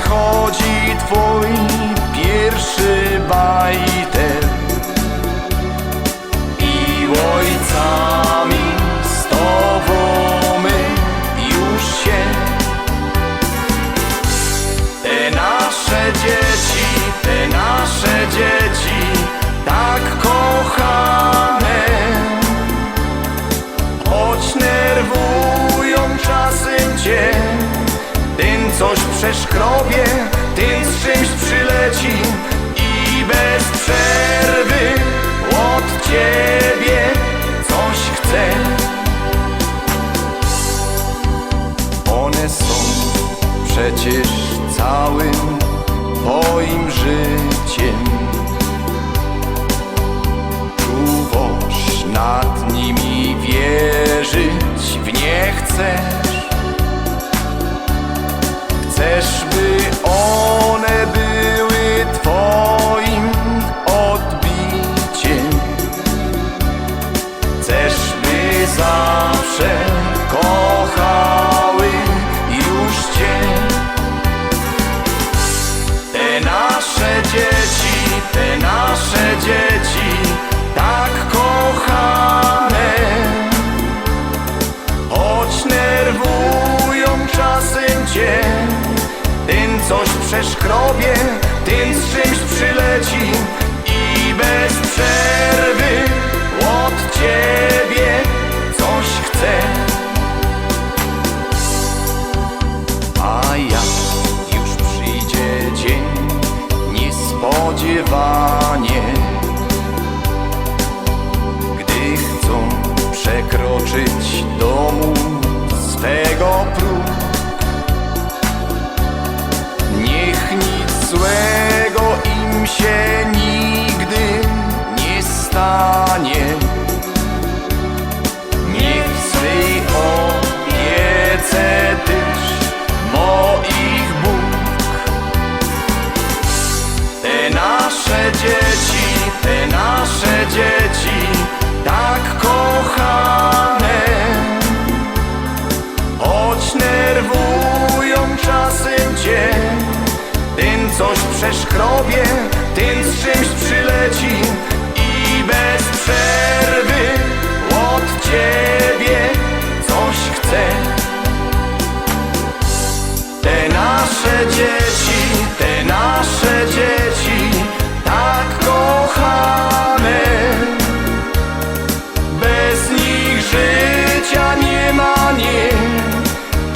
przychodzi twój pierwszy bajter i ojcami z tobą my już się. Te nasze dzieci tak kochane, choć nerwują czasem cię. Ten coś przeszkrobie, ten z czymś przyleci i bez przerwy od ciebie coś chce. One są przecież całym twoim życiem. Czuwasz nad nimi, wierzyć w nie chcesz. Chcesz, by one były twoim odbiciem. Chcesz, by zawsze kochały już cię. Te nasze dzieci tak kochane, choć nerwują czasem cię. Ten coś przeszkrobie, ten z czymś przyleci i bez przerwy od ciebie coś chce. A jak już przyjdzie dzień niespodziewanie, gdy chcą przekroczyć domu swego próg, niech nic złego im się nigdy nie stanie. Niech w swej opiece tyż moich Bóg. Te nasze dzieci tak kochane, choć nerwują czasem cię. Ten coś przeszkrobie, ten z czymś przyleci i bez przerwy od ciebie coś chce. Te nasze dzieci tak kochane, bez nich życia nie ma, nie.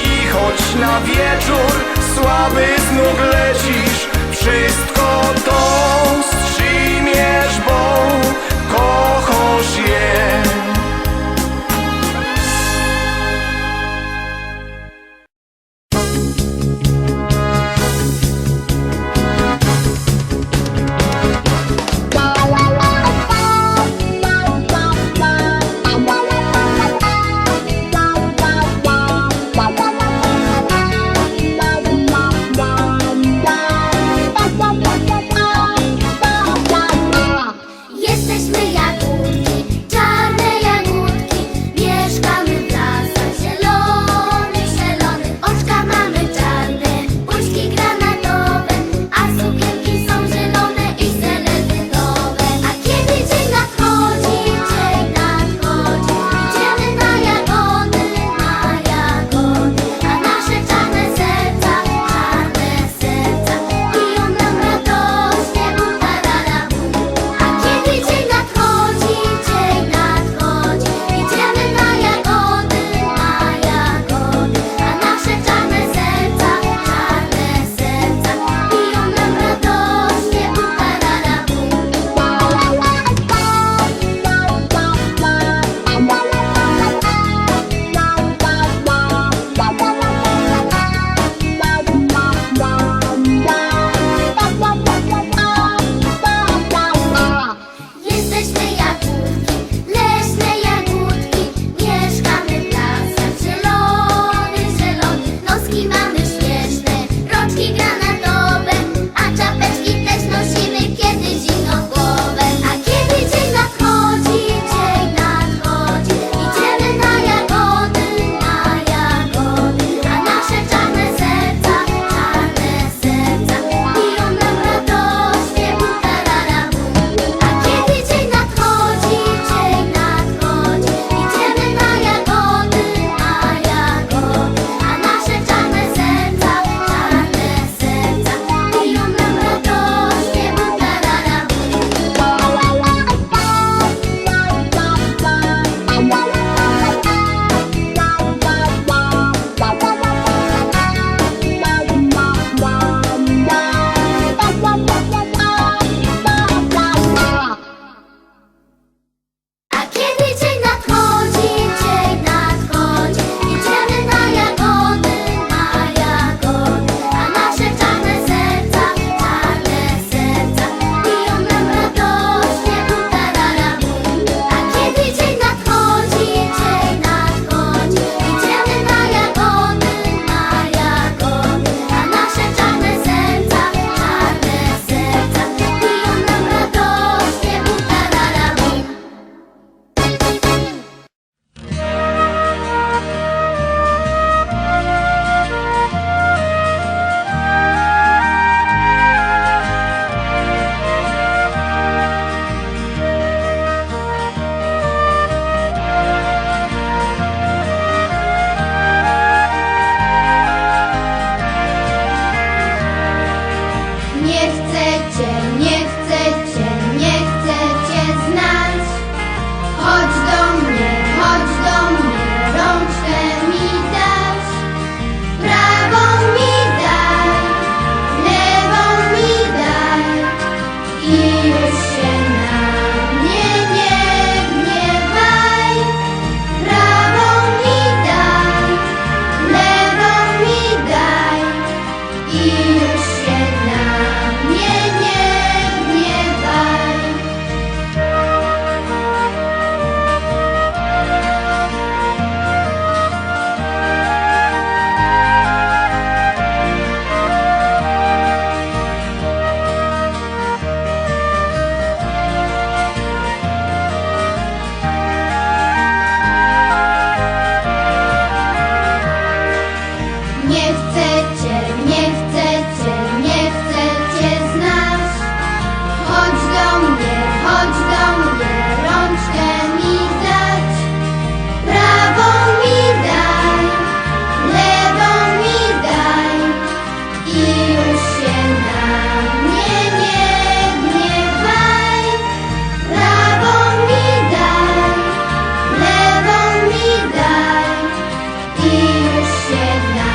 I choć na wieczór słaby z nóg lecisz, wszystko to wstrzymiesz, bo Nie chcecie, nie chcecie, nie chcecie znać. Chodź do mnie, rączkę mi dać. Prawą mi daj, lewą mi daj i już się na mnie nie gniewaj. Prawą mi daj, lewą mi daj i już się na mnie nie gniewaj. Nie chcecie, nie chcecie, nie chcecie znać. Chodź do mnie, rączkę mi dać. Prawą mi daj, lewą mi daj i już się na mnie nie gniewaj. Prawą mi daj, lewą mi daj i już się na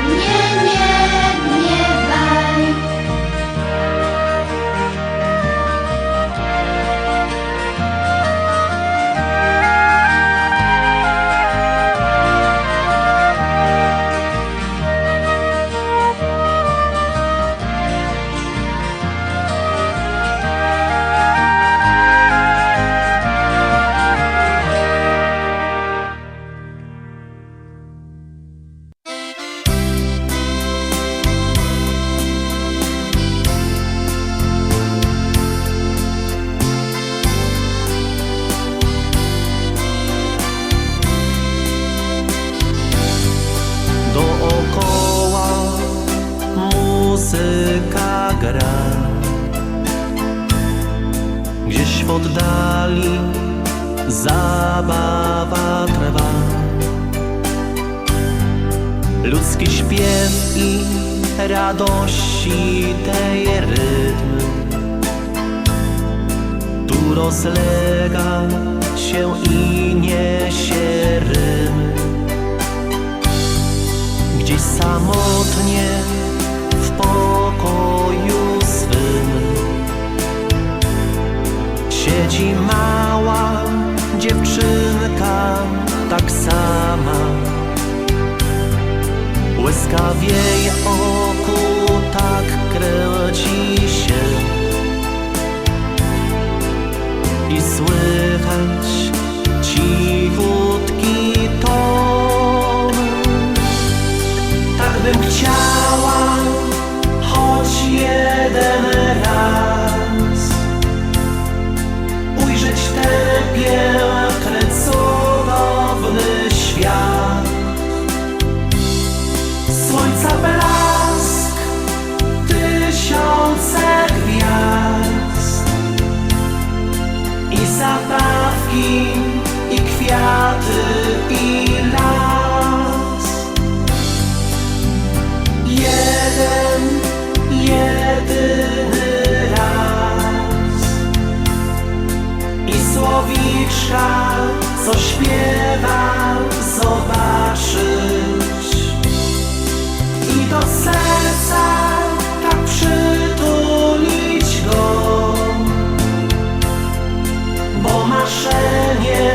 mnie nie gniewaj. Dookoła muzyka gra, gdzieś w oddali zabawa trwa. Ludzki śpiew i radości tej rytm tu rozlega się i niesie rym. Gdzieś samotnie w pokoju swym siedzi mała dziewczynka, tak sama. Łezka w jej oku tak kręci się i słychać cichutki ton. Tak bym chciała choć jeden raz ujrzeć ten piękny, cudowny świat. Słońca blask, tysiące gwiazd i zabawki, i kwiaty, i las. Jedyny raz i słowiczka, co śpiewa, zobaczyć i do serca tak przytulić go, bo marzenie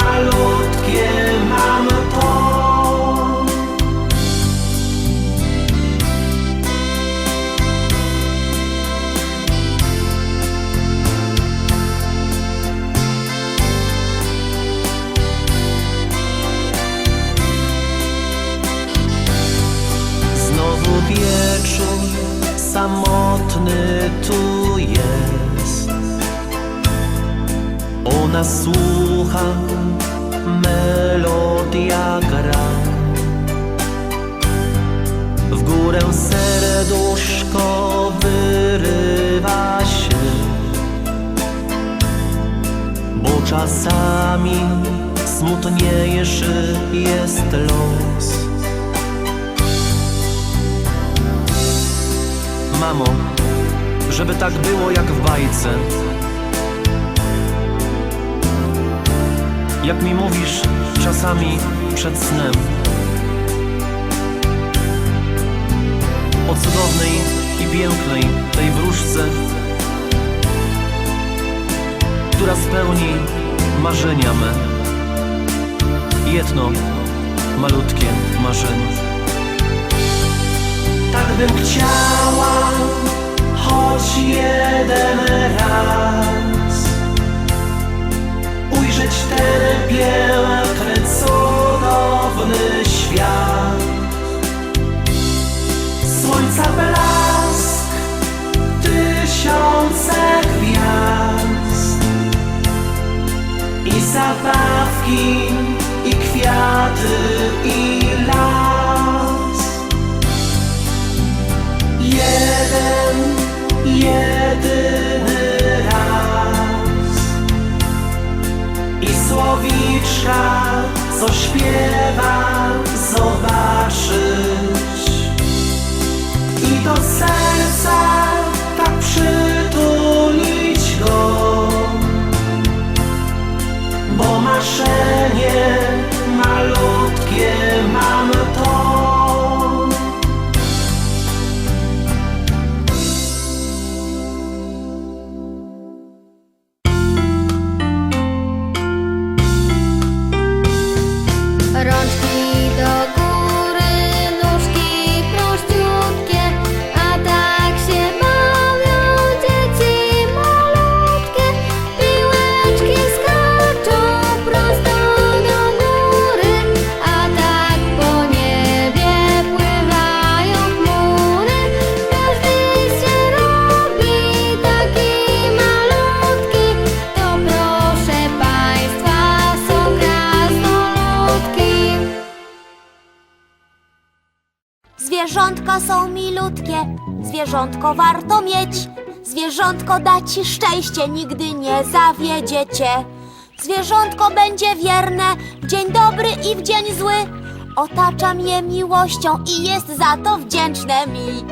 malutkie mam to. Wieczór samotny tu jest. Ona słucha, melodia gra. W górę serduszko wyrywa się, bo czasami smutniejszy jest los. mamo, żeby tak było jak w bajce. Jak mi mówisz czasami przed snem o cudownej i pięknej tej wróżce, która spełni marzenia me. Jedno malutkie marzenie. Tak bym chciała choć jeden raz ujrzeć ten piękny, cudowny świat. Słońca blask, tysiące gwiazd i zabawki, i kwiaty, i las. Jedyny raz i słowiczka, co śpiewa, zobaczyć i do serca tak przytulić go, bo marzenie malutkie mam to. Rączki do góry, nóżki prościutkie, a tak się bawią dzieci malutkie. Piłeczki skaczą prosto do góry, a tak po niebie pływają chmury. Każdy się robi taki malutki, to proszę Państwa są krasnoludki. Zwierzątka są milutkie, zwierzątko warto mieć. Zwierzątko da ci szczęście, nigdy nie zawiedziecie. Zwierzątko będzie wierne w dzień dobry i w dzień zły. Otaczam je miłością i jest za to wdzięczne mi.